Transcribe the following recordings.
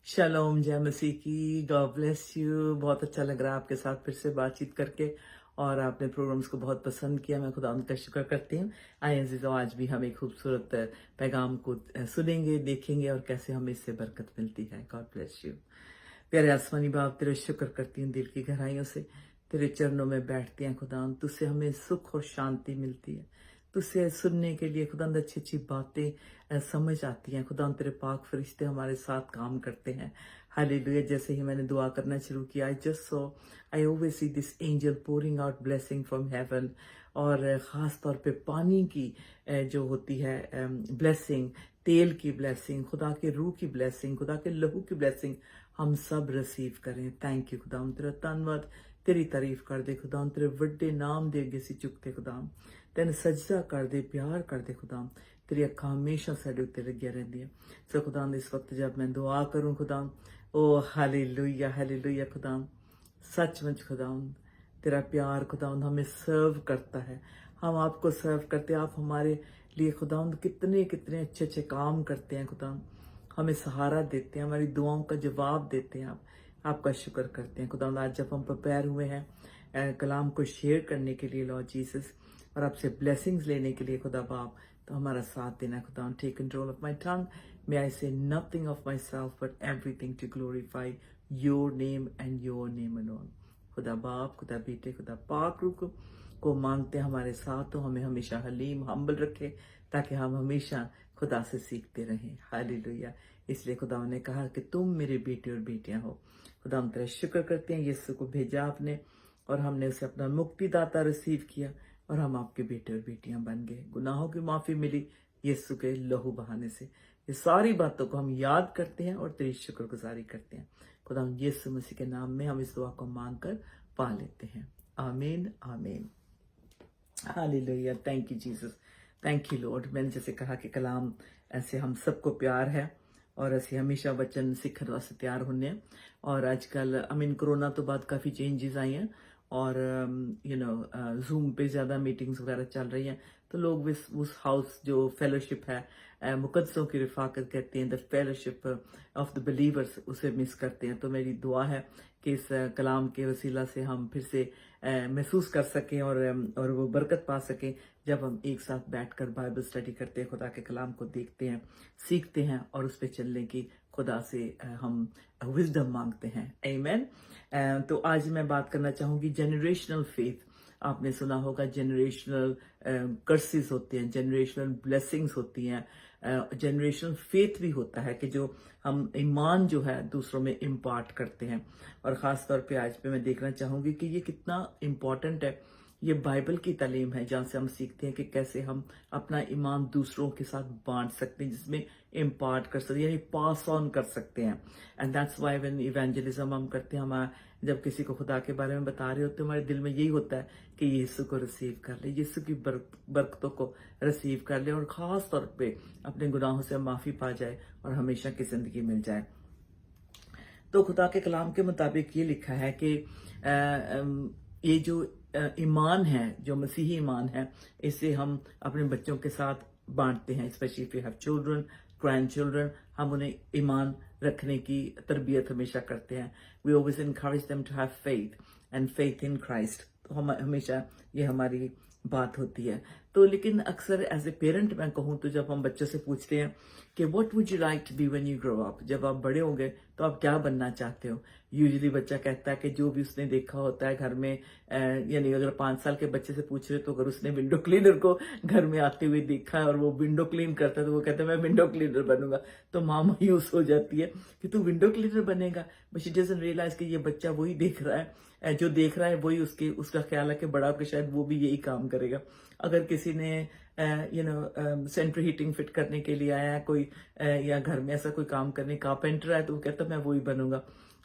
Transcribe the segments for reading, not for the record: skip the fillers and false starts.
शलोम जय मसीह की। God bless you. बहुत अच्छा लग रहा है आपके साथ फिर से बातचीत करके, और आपने प्रोग्राम्स को बहुत पसंद किया। मैं खुदा का शुक्र करती हूँ। आइए अजीज़ों, आज भी हम एक खूबसूरत पैगाम को सुनेंगे, देखेंगे और कैसे हमें इससे बरकत मिलती है। God bless you. प्यारे आसमानी बाप, तेरे शुक्र करती हूँ दिल की गहराइयों से। तेरे चरणों में बैठते हैं खुदा, तुझसे हमें सुख और शांति मिलती है। तुझसे सुनने के लिए खुदा अच्छी अच्छी बातें समझ आती हैं। खुदा तेरे पाक फरिश्ते हमारे साथ काम करते हैं। हालेलुया। जैसे ही मैंने दुआ करना शुरू किया, I always see this angel pouring out blessing from heaven. और ख़ास तौर पे पानी की जो होती है ब्लेसिंग, तेल की ब्लेसिंग, खुदा के रूह की ब्लेसिंग, खुदा के लहू की ब्लेसिंग हम सब रिसीव करें। थैंक यू खुदा, तेरा धन्यवाद, तेरी तारीफ कर दे खुदा, तेरे वड्डे नाम दे अगे सी झुकते खुदा, तेन सजदा कर दे, प्यार कर दे खुदा। तेरी अखा हमेशा साडे उत्ते लगिया रहंदियां। सो खुदा इस वक्त जब मैं दुआ करूं खुदा, ओ हालेलुया हालेलुया खुदा, सचमुच खुदा तेरा प्यार खुदा हमें सर्व करता है। हम आपको सर्व करते हैं, आप हमारे लिए खुदा कितने कितने अच्छे अच्छे काम करते हैं खुदा, हमें सहारा देते हैं, हमारी दुआओं का जवाब देते हैं। आप आपका शुक्र करते हैं खुदा। आज जब हम प्रिपेयर हुए हैं कलाम को शेयर करने के लिए लॉर्ड जीसस, और आपसे ब्लेसिंग्स लेने के लिए खुदा बाप, तो हमारा साथ देना खुदा। Take control of my tongue, may I say nothing of myself but everything to glorify your name and your name alone. खुदा बाप, खुदा बेटे, खुदा पाक रूह को मांगते हैं हमारे साथ, तो हमें हमेशा हलीम हम्बल रखे, ताकि हम हमेशा खुदा से सीखते रहें। हालेलुया। इसलिए खुदा ने कहा कि तुम मेरे बेटे और बेटियां हो। खुदा हम तेरा शुक्र करते हैं, यीशु को भेजा आपने और हमने उसे अपना मुक्तिदाता रिसीव किया, और हम आपके बेटे और बेटियां बन गए। गुनाहों की माफ़ी मिली यीशु के लहू बहाने से। ये सारी बातों को हम याद करते हैं और तेरी शुक्रगुजारी करते हैं। खुदा हम यीशु मसीह के नाम में हम इस दुआ को मांग कर पा लेते हैं। आमीन आमीन। Hallelujah. Thank you Jesus, thank you Lord. मैंने जैसे कहा कि कलाम ऐसे हम सबको प्यार है, और ਅਸੀਂ ਹਮੇਸ਼ਾ वचन सीखने वास्ते तैयार होने हैं। और आजकल कोरोना तो बाद काफ़ी चेंजेस आई हैं, और जूम पे ज़्यादा मीटिंग्स वगैरह चल रही हैं, तो लोग उस हाउस जो फेलोशिप है, मुकद्दसों की रिफाकत कहते हैं, the fellowship of the believers, उसे मिस करते हैं। तो मेरी दुआ है कि इस कलाम के वसीला से हम फिर से महसूस कर सकें, और वो बरकत पा सकें, जब हम एक साथ बैठकर बाइबल स्टडी करते हैं, खुदा के कलाम को देखते हैं, सीखते हैं, और उस पर चलने की खुदा से हम विजडम मांगते हैं। आमीन। तो आज मैं बात करना चाहूँगी जनरेशनल फेथ। आपने सुना होगा जनरेशनल कर्सेस होते हैं, जनरेशनल ब्लेसिंग्स होती हैं, जनरेशनल फेथ भी होता है कि जो हम ईमान जो है दूसरों में इम्पार्ट करते हैं। और ख़ास तौर पे आज पे मैं देखना चाहूँगी कि ये कितना इम्पॉर्टेंट है। ये बाइबल की तालीम है, जहाँ से हम सीखते हैं कि कैसे हम अपना ईमान दूसरों के साथ बांट सकते हैं, जिसमें इम्पार्ट कर सकते हैं, यानी पास ऑन कर सकते हैं। And that's why when evangelism हम करते हैं, हम जब किसी को खुदा के बारे में बता रहे होते हैं, हमारे दिल में यही होता है कि यीशु को रिसीव कर ले, यीशु की बरकतों को रिसीव कर ले, और ख़ास तौर पे अपने गुनाहों से माफ़ी पा जाए और हमेशा की ज़िंदगी मिल जाए। तो खुदा के कलाम के मुताबिक ये लिखा है कि ये जो ईमान है, जो मसीही ईमान है, इसे हम अपने बच्चों के साथ बांटते हैं। Specially if you have children, grandchildren, हम उन्हें ईमान रखने की तरबियत हमेशा करते हैं। We always encourage them to have faith and faith in Christ. तो हम हमेशा ये हमारी बात होती है। तो लेकिन अक्सर एज ए पेरेंट मैं कहूँ तो, जब हम बच्चों से पूछते हैं कि what would you like to be when you grow up, जब आप बड़े होंगे तो आप क्या बनना चाहते हो, यूजुअली बच्चा कहता है कि जो भी उसने देखा होता है घर में, यानी अगर 5 साल के बच्चे से पूछ रहे तो अगर उसने विंडो क्लीनर को घर में आते हुए देखा है और वो विंडो क्लीन करता है, तो वो कहता है मैं विंडो क्लीनर बनूंगा। तो माँ मायूस हो जाती है कि तू विंडो क्लीनर बनेगा, बट शी डजंट रियलाइज कि ये बच्चा वही देख रहा है, जो देख रहा है वही उसका ख्याल है कि बड़ा होकर शायद वो भी यही काम करेगा। अगर किसी ने सेंट्रल हीटिंग फिट करने के लिए आया है कोई, या घर में ऐसा कोई काम करने, कारपेंटर है, तो वो कहता है मैं वही बनूंगा।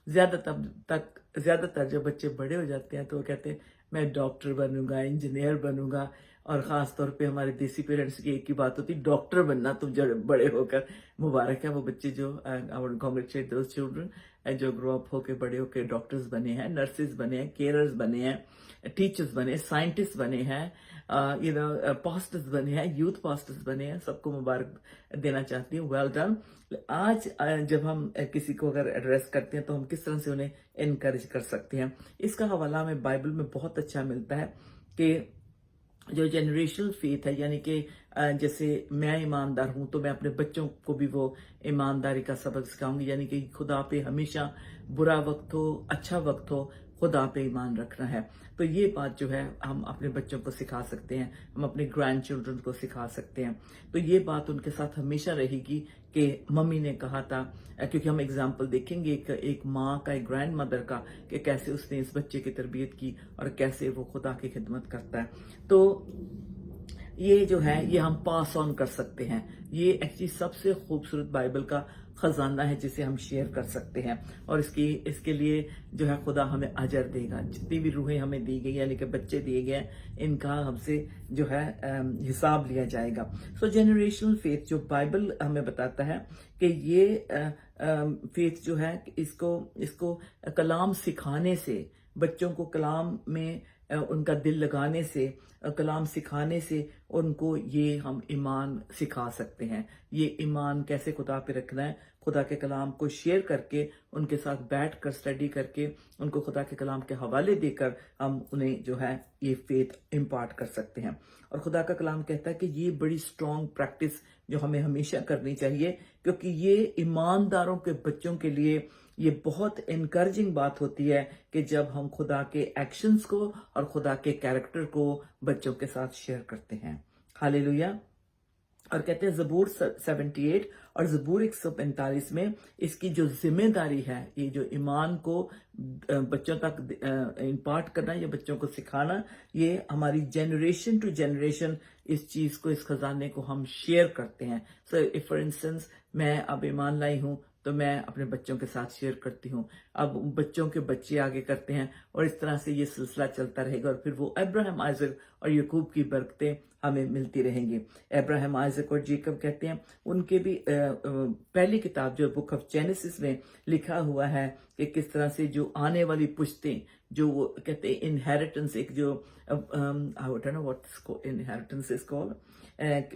ज्यादातर जब बच्चे बड़े हो जाते हैं तो वो कहते हैं मैं डॉक्टर बनूंगा, इंजीनियर बनूंगा, और ख़ास तौर पे हमारे देसी पेरेंट्स की एक ही बात होती, डॉक्टर बनना तुम जब बड़े होकर। मुबारक है वो बच्चे जो, I would congratulate those children जो ग्रो अप होके बड़े होके डॉक्टर्स बने हैं, नर्सेज बने हैं, केयरर्स बने हैं, टीचर्स बने, साइंटिस्ट बने हैं, पास्टर्स बने हैं, यूथ पास्टर्स बने हैं। सबको मुबारक देना चाहती हूँ, वेल डन। आज जब हम किसी को अगर एड्रेस करते हैं तो हम किस तरह से उन्हें इनकरेज कर सकते हैं, इसका हवाला हमें बाइबल में बहुत अच्छा मिलता है कि जो जनरेशनल फेथ है, यानी कि जैसे मैं ईमानदार हूं तो मैं अपने बच्चों को भी वो ईमानदारी का सबक सिखाऊंगी, यानी कि खुदा पे हमेशा बुरा वक्त हो अच्छा वक्त हो खुदा पे ईमान रखना है। तो ये बात जो है हम अपने बच्चों को सिखा सकते हैं, हम अपने ग्रैंड चिल्ड्रन को सिखा सकते हैं। तो ये बात उनके साथ हमेशा रहेगी कि मम्मी ने कहा था, क्योंकि हम एग्जाम्पल देखेंगे एक माँ का, एक ग्रैंड मदर का, कि कैसे उसने इस बच्चे की तरबियत की और कैसे वो खुदा की खिदमत करता है। तो ये जो है ये हम पास ऑन कर सकते हैं। ये एक्चुअली सबसे खूबसूरत बाइबल का खजाना है जिसे हम शेयर कर सकते हैं, और इसके लिए जो है खुदा हमें अजर देगा। जितनी भी रूहें हमें दी गई यानी कि बच्चे दिए गए हैं, इनका हमसे जो है हिसाब लिया जाएगा। सो जनरेशनल फेथ जो बाइबल हमें बताता है कि ये फेथ जो है इसको कलाम सिखाने से, बच्चों को कलाम में उनका दिल लगाने से, कलाम सिखाने से उनको ये हम ईमान सिखा सकते हैं। ये ईमान कैसे खुदा पे रखना है, खुदा के कलाम को शेयर करके, उनके साथ बैठ कर स्टडी करके, उनको खुदा के कलाम के हवाले देकर हम उन्हें जो है ये फेथ इम्पार्ट कर सकते हैं। और खुदा का कलाम कहता है कि ये बड़ी स्ट्रॉन्ग प्रैक्टिस जो हमें हमेशा करनी चाहिए, क्योंकि ये ईमानदारों के बच्चों के लिए ये बहुत इनकरेजिंग बात होती है कि जब हम खुदा के एक्शंस को और खुदा के कैरेक्टर को बच्चों के साथ शेयर करते हैं। हालेलुया। और कहते हैं ज़बूर 78 और ज़बूर 145 में इसकी जो जिम्मेदारी है, ये जो ईमान को बच्चों तक इम्पार्ट करना या बच्चों को सिखाना, ये हमारी जनरेशन टू जनरेशन इस चीज को, इस खजाने को हम शेयर करते हैं। सो इफ फॉर इंस्टेंस मैं अब ईमान लाई हूं तो मैं अपने बच्चों के साथ शेयर करती हूँ, अब बच्चों के बच्चे आगे करते हैं, और इस तरह से ये सिलसिला चलता रहेगा। और फिर वो अब्राहम, आइजक और याकूब की बरकतें हमें मिलती रहेंगी। अब्राहम, आइजक और जेकब कहते हैं, उनके भी पहली किताब जो बुक ऑफ जेनेसिस में लिखा हुआ है कि किस तरह से जो आने वाली पुश्तें, जो वो कहते हैं इनहेरिटेंस, एक जो I don't know what inheritance is called,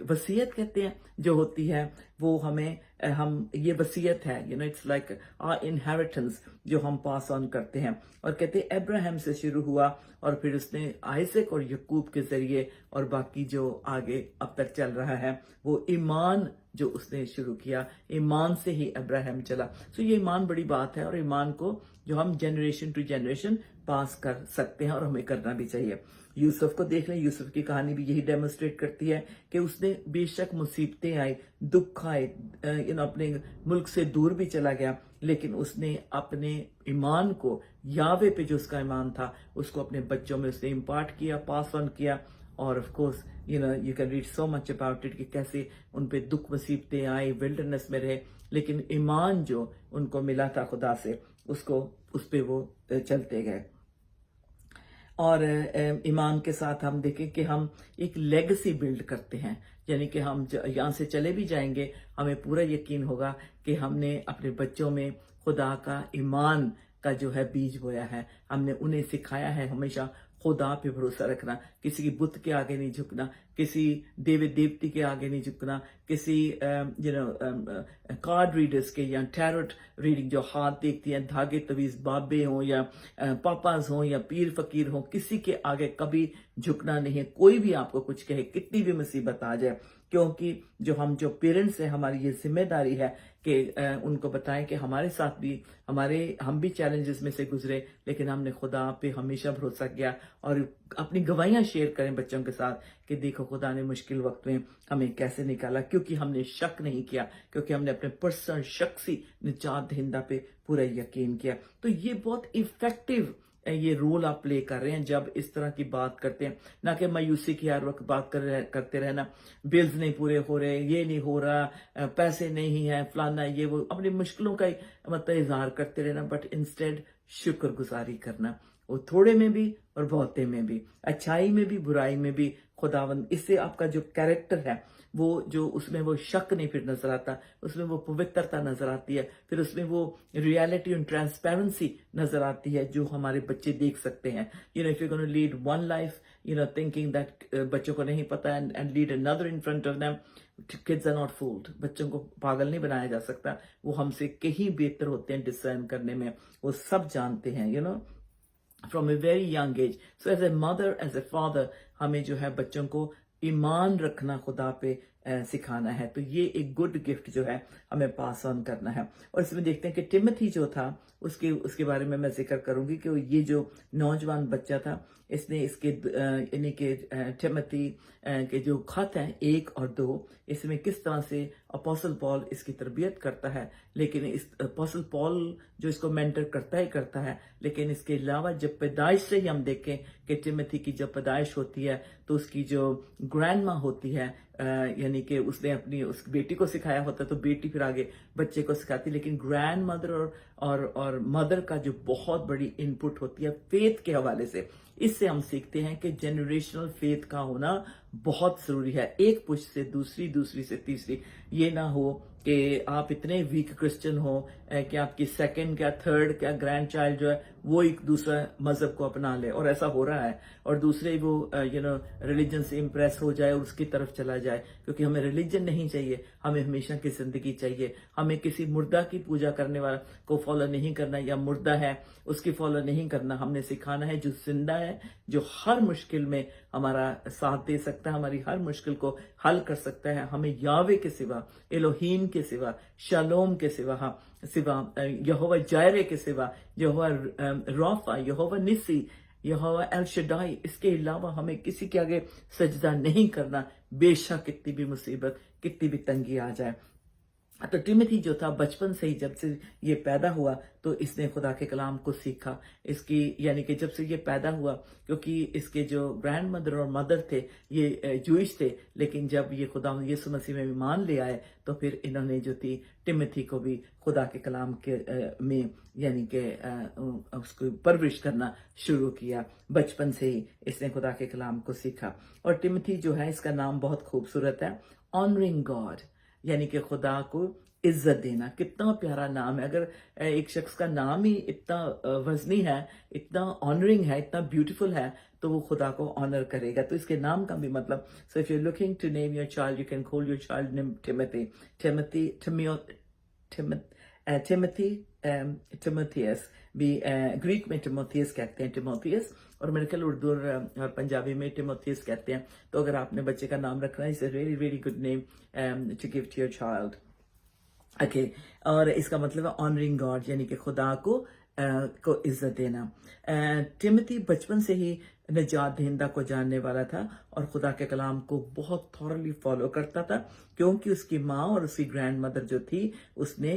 वसीयत कहते हैं जो होती है, वो हमें हम ये वसीयत है, इट्स लाइक आवर इनहेरिटेंस जो हम पास ऑन करते हैं। और कहते हैं अब्राहम से शुरू हुआ और फिर उसने आइजक और याकूब के जरिए और बाकी जो आगे अब तक चल रहा है, वो ईमान जो उसने शुरू किया, ईमान से ही अब्राहम चला। सो ये ईमान बड़ी बात है, और ईमान को जो हम जनरेशन टू जनरेशन पास कर सकते हैं और हमें करना भी चाहिए। यूसुफ को देख लें, यूसुफ की कहानी भी यही डेमोन्स्ट्रेट करती है कि उसने बेशक मुसीबतें आई, दुख आए, अपने मुल्क से दूर भी चला गया, लेकिन उसने अपने ईमान को, यावे पे जो उसका ईमान था, उसको अपने बच्चों में उसने इम्पार्ट किया, पास ऑन किया। और of course you can read so much about it कि कैसे उन पे दुख मुसीबतें आई, विल्डरनेस में रहे, लेकिन ईमान जो उनको मिला था खुदा से, उसको उस पे वो चलते गए। और ईमान के साथ हम देखें कि हम एक लेगेसी बिल्ड करते हैं, यानी कि हम यहाँ से चले भी जाएंगे, हमें पूरा यकीन होगा कि हमने अपने बच्चों में खुदा का ईमान का जो है बीज बोया है। हमने उन्हें सिखाया है हमेशा खुदा पे भरोसा रखना, किसी की बुत के आगे नहीं झुकना, किसी देवी देवती के आगे नहीं झुकना, किसी कार्ड रीडर्स के या टैरोट रीडिंग जो हाथ देखती हैं, धागे तवीज बाबे हों या पापाज हों या पीर फकीर हों, किसी के आगे कभी झुकना नहीं है। कोई भी आपको कुछ कहे, कितनी भी मुसीबत आ जाए, क्योंकि जो पेरेंट्स हैं, हमारी ये जिम्मेदारी है कि उनको बताएं कि हमारे साथ भी हम भी चैलेंजेस में से गुजरे, लेकिन हमने खुदा पे हमेशा भरोसा किया, और अपनी गवाहियां शेयर करें बच्चों के साथ कि देखो खुदा ने मुश्किल वक्त में हमें कैसे निकाला, क्योंकि हमने शक नहीं किया, क्योंकि हमने अपने पर्सनल शख्सी निजात दहिंदा पे पूरा यकीन किया। तो ये बहुत इफेक्टिव ये रोल आप प्ले कर रहे हैं जब इस तरह की बात करते हैं, ना कि मायूसी की हर वक्त बात करते रहना, बिल्स नहीं पूरे हो रहे, ये नहीं हो रहा, पैसे नहीं है, फलाना ये वो, अपनी मुश्किलों का मतलब इजहार करते रहना, बट इंस्टेड शुक्रगुजारी करना। वो थोड़े में भी और बहुते में भी, अच्छाई में भी बुराई में भी खुदावंद, इससे आपका जो कैरेक्टर है वो जो उसमें वो शक नहीं फिर नजर आता, उसमें वो पवित्रता नजर आती है, फिर उसमें वो रियलिटी एंड ट्रांसपेरेंसी नजर आती है जो हमारे बच्चे देख सकते हैं. If you gonna lead one life thinking that बच्चों को नहीं पता and lead another in front of them, kids are not fooled. बच्चों को पागल नहीं बनाया जा सकता, वो हमसे कहीं बेहतर होते हैं डिसर्न करने में, वो सब जानते हैं from a very young age. So as a mother, as a father, हमें जो है बच्चों को ईमान रखना खुदा पे सिखाना है. तो ये एक गुड गिफ्ट जो है हमें पास ऑन करना है. और इसमें देखते हैं कि टिमोथी जो था उसके बारे में मैं जिक्र करूंगी कि ये जो नौजवान बच्चा था, इसने इसके यानी कि टिमोथी के जो खत हैं 1 और 2, इसमें किस तरह से अपोस्टल पॉल इसकी तरबियत करता है. लेकिन इस अपोस्टल पॉल जो इसको मेंटर करता ही करता है, लेकिन इसके अलावा जब पैदाइश से ही हम देखें कि टिमोथी की जब पैदाइश होती है तो उसकी जो ग्रैंड माँ होती है, यानी कि उसने अपनी उस बेटी को सिखाया होता, तो बेटी फिर आगे बच्चे को सिखाती. लेकिन ग्रैंड मदर और मदर का जो बहुत बड़ी इनपुट होती है फेथ के हवाले से, इससे हम सीखते हैं कि जनरेशनल फेथ का होना बहुत जरूरी है. एक पुश से दूसरी, दूसरी से तीसरी. ये ना हो कि आप इतने वीक क्रिश्चियन हो कि आपकी सेकंड क्या थर्ड क्या ग्रैंड चाइल्ड जो है वो एक दूसरा मजहब को अपना ले, और ऐसा हो रहा है, और दूसरे वो रिलीजन से इम्प्रेस हो जाए और उसकी तरफ चला जाए. क्योंकि हमें रिलीजन नहीं चाहिए, हमें हमेशा की जिंदगी चाहिए. हमें किसी मुर्दा की पूजा करने वाला को फॉलो नहीं करना, या मुर्दा है उसकी फॉलो नहीं करना. हमने सिखाना है जो जिंदा है, जो हर मुश्किल में हमारा साथ दे सकता है, हमारी हर मुश्किल को हल कर सकता है. हमें यावे के सिवा, एलोहीम के सिवा, शालोम के सिवा, यहोवा जायरे के सिवा, यहोवा राफा, यहोवा निसी, यहोवा एल शदाई, इसके अलावा हमें किसी के आगे सजदा नहीं करना, बेशक कितनी भी मुसीबत, कितनी भी तंगी आ जाए. तो टिमोथी जो था बचपन से ही, जब से ये पैदा हुआ तो इसने खुदा के कलाम को सीखा. इसकी यानी कि जब से ये पैदा हुआ, क्योंकि इसके जो ग्रैंड मदर और मदर थे ये जूइश थे, लेकिन जब ये खुदा यीशु मसीह में ईमान ले आए तो फिर इन्होंने जो थी टिमोथी को भी खुदा के कलाम के में यानी कि उसको परवरिश करना शुरू किया. बचपन से ही इसने खुदा के कलाम को सीखा. और टिमोथी जो है, इसका नाम बहुत खूबसूरत है, ऑनरिंग गॉड, यानी कि खुदा को इज्जत देना. कितना प्यारा नाम है. अगर एक शख्स का नाम ही इतना वजनी है, इतना ऑनरिंग है, इतना ब्यूटीफुल है, तो वो खुदा को ऑनर करेगा. तो इसके नाम का भी मतलब, so if you are looking to name your child, you can call your child name Timothy, Timotheus भी. ग्रीक में टिमोथियस कहते हैं, टिमोथियस, और मेरे ख्याल उर्दू और पंजाबी में टिमोथियस कहते हैं. तो अगर आपने बच्चे का नाम रखना है, it's a very very good name to give to your child. Okay, और इसका मतलब है ऑनरिंग गॉड, यानी कि खुदा को इज्जत देना. टिमोथी बचपन से ही निजात दहिंदा को जानने वाला था और खुदा के कलाम को बहुत थॉरली फॉलो करता था, क्योंकि उसकी माँ और उसकी ग्रैंड मदर जो थी उसने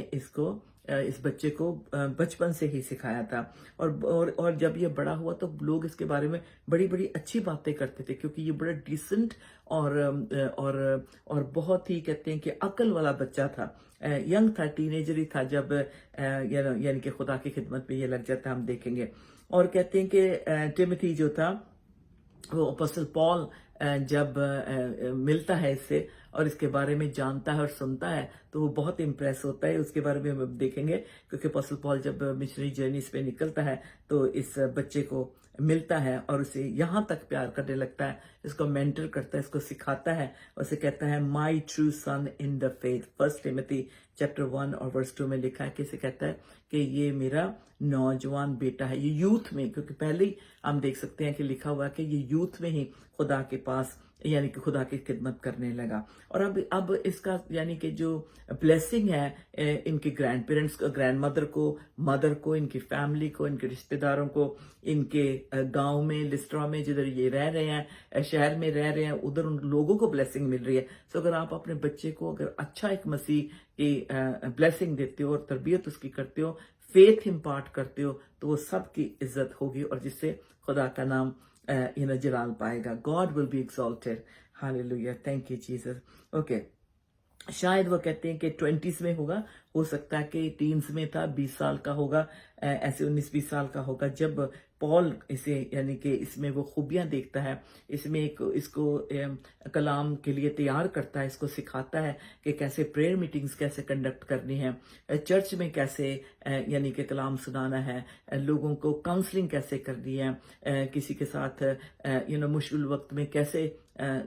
इस बच्चे को बचपन से ही सिखाया था. और जब ये बड़ा हुआ तो लोग इसके बारे में बड़ी बड़ी अच्छी बातें करते थे, क्योंकि ये बड़ा डिसेंट और बहुत ही कहते हैं कि अक्ल वाला बच्चा था. यंग था, टीनेजर ही था जब यानी कि खुदा की खिदमत में ये लग जाता, हम देखेंगे. और कहते हैं कि टिमोथी जो था वो अपोस्टल पॉल जब मिलता है इससे और इसके बारे में जानता है और सुनता है तो वो बहुत इम्प्रेस होता है. उसके बारे में हम देखेंगे, क्योंकि अपोस्टल पॉल जब मिशनरी जर्नीज पे निकलता है तो इस बच्चे को मिलता है और उसे यहाँ तक प्यार करने लगता है, इसको मेंटर करता है, इसको सिखाता है, और उसे कहता है my true son in the faith. 1 Timothy chapter 1 और वर्स 2 में लिखा है कि इसे कहता है कि ये मेरा नौजवान बेटा है. ये यूथ में, क्योंकि पहले ही हम देख सकते हैं कि लिखा हुआ है कि ये यूथ में ही खुदा के पास यानी कि खुदा की खिदमत करने लगा. और अब इसका यानी कि जो ब्लेसिंग है इनके ग्रैंड पेरेंट्स को, ग्रैंड मदर को, मदर को, इनकी फैमिली को, इनके रिश्तेदारों को, इनके गांव में, लिस्ट्रा में जिधर ये रह रहे हैं, शहर में रह रहे हैं, उधर उन लोगों को ब्लेसिंग मिल रही है. सो अगर आप अपने बच्चे को अगर अच्छा एक मसीह की ब्लेसिंग देते हो और तरबियत उसकी करते हो, फेथ इम्पार्ट करते हो, तो वो सबकी इज्जत होगी और जिससे खुदा का नाम जलाल पाएगा. God will be exalted. Hallelujah. Thank you, Jesus. Okay. शायद वो कहते हैं कि 20s में होगा, हो सकता है कि टीन्स में था, 20 साल का होगा, ऐसे 19-20 साल का होगा, जब पॉल इसे यानी कि इसमें वो खूबियां देखता है, इसमें एक इसको कलाम के लिए तैयार करता है, इसको सिखाता है कि कैसे प्रेयर मीटिंग्स कैसे कंडक्ट करनी है, चर्च में कैसे यानी कि कलाम सुनाना है, लोगों को काउंसलिंग कैसे करनी है, किसी के साथ मुश्किल वक्त में कैसे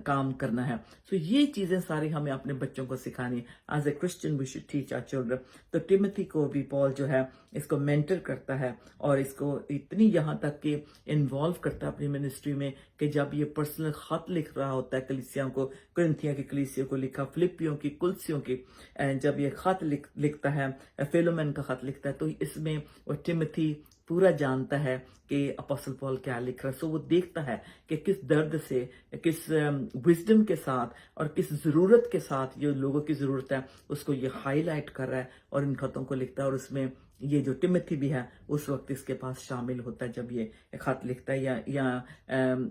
काम करना है। तो ये चीजें सारी हमें अपने बच्चों को सिखानी। As a Christian we should teach our children. तो टिमोथी को भी पॉल जो है इसको मेंटर करता है और इसको इतनी यहाँ तक कि इन्वॉल्व करता है अपनी मिनिस्ट्री में कि जब ये पर्सनल खत लिख रहा होता है कलीसियाओं को, कुरिन्थियों की कलीसियों को लिखा, फिलिपियों की, कुलसियों की, जब ये खत लिखता है, फिलोमेन का खत लिखता है, तो इसमें वो टिमोथी पूरा जानता है कि अपोस्टल पॉल क्या लिख रहा है। सो वो देखता है कि किस दर्द से, किस विजडम के साथ और किस जरूरत के साथ जो लोगों की जरूरत है उसको ये हाईलाइट कर रहा है और इन खतों को लिखता है। और उसमें ये जो टिमोथी भी है उस वक्त इसके पास शामिल होता है जब ये खत लिखता है, या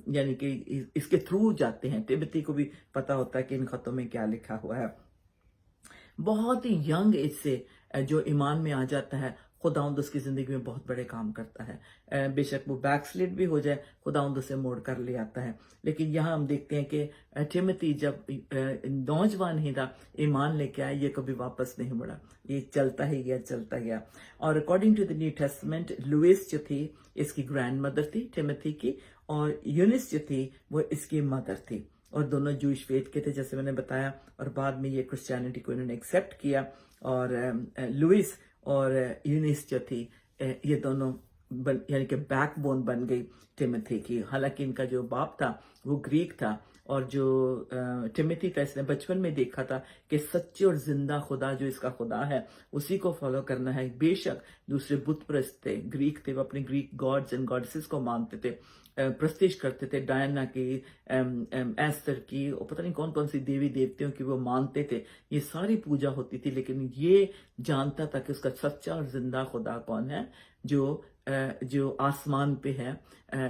यानी कि इसके थ्रू जाते हैं। टिमोथी को भी पता होता है कि इन खतों में क्या लिखा हुआ है। बहुत ही यंग एज से जो ईमान में आ जाता है, खुदावंद उसकी जिंदगी में बहुत बड़े काम करता है। बेशक वो बैकस्लिड भी हो जाए, खुदावंद उसे मोड़ कर ले आता है। लेकिन यहाँ हम देखते हैं कि टिमोथी जब नौजवान ही था, ईमान लेके आया, ये कभी वापस नहीं मुड़ा, ये चलता ही गया, चलता गया। और according to the New Testament, Lois जो थी इसकी ग्रैंड मदर थी टिमोथी की, और यूनिस जो थी वो इसकी मदर थी, और दोनों जूश फेथ के थे जैसे मैंने बताया, और बाद में ये क्रिश्चियनिटी को इन्होंने एक्सेप्ट किया। और लुइस और यूनिस जो थी ये दोनों यानी कि बैकबोन बन गई टिमोथी की। हालांकि इनका जो बाप था वो ग्रीक था, और जो टिमोथी था इसने बचपन में देखा था कि सच्चे और जिंदा खुदा जो इसका खुदा है उसी को फॉलो करना है। बेशक दूसरे बुत परस्त थे, ग्रीक थे, वो अपने ग्रीक गॉड्स एंड गॉडेसेस को मानते थे, प्रस्तिश करते थे, डायना की, एस्तर की, और पता नहीं कौन कौन सी देवी देवतियों की वो मानते थे। ये सारी पूजा होती थी, लेकिन ये जानता था कि उसका सच्चा और जिंदा खुदा कौन है, जो आसमान पे है,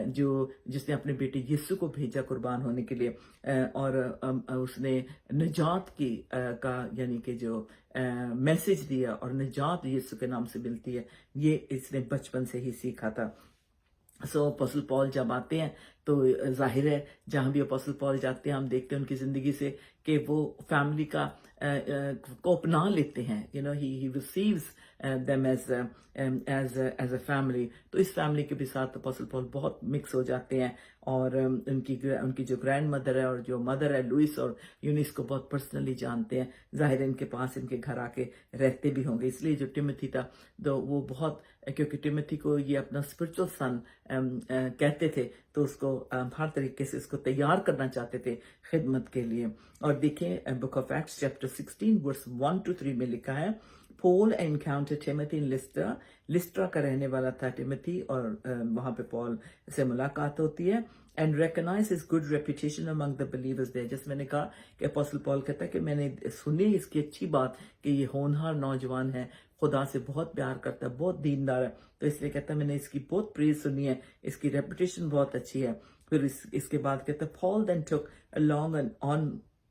जो जिसने अपने बेटे यीशु को भेजा कुर्बान होने के लिए, और उसने निजात की का यानी कि जो मैसेज दिया, और निजात यीशु के नाम से मिलती है, ये इसने बचपन से ही सीखा था। सो अपोस्टल पॉल जब आते हैं तो जाहिर है जहां भी अपोस्टल पॉल जाते हैं हम देखते हैं उनकी जिंदगी से कि वो फैमिली का को अपना लेते हैं। He receives them as a family. तो इस फैमिली के भी साथ अपोस्टल पॉल बहुत मिक्स हो जाते हैं, और उनकी जो ग्रैंड मदर है और जो मदर है लुइस और यूनिस को बहुत पर्सनली जानते हैं। जाहिर है इनके पास इनके घर आके रहते भी होंगे, इसलिए जो टिमोथी था तो वो बहुत, क्योंकि टिमोथी को ये अपना स्पिरिचुअल सन कहते थे, तो उसको हर तरीके से इसको तैयार करना चाहते थे खिदमत के लिए। और देखें book of Acts chapter 16 verse 1-3 में लिखा है, Paul encounter Timothy in Lystra. Lystra का रहने वाला था टिमोथी, और वहां पे पॉल से मुलाकात होती है। And recognise his good reputation among the believers there. जैसे मैंने कहा कि अपोस्टल पॉल कहता है कि मैंने सुनी इसकी अच्छी बात कि ये होनहार नौजवान है, खुदा से बहुत प्यार करता है, बहुत दीनदार है, तो इसलिए कहता है मैंने इसकी बहुत प्रेज सुनी है, इसकी रेपुटेशन बहुत अच्छी है। फिर इसके बाद कहता है Paul then took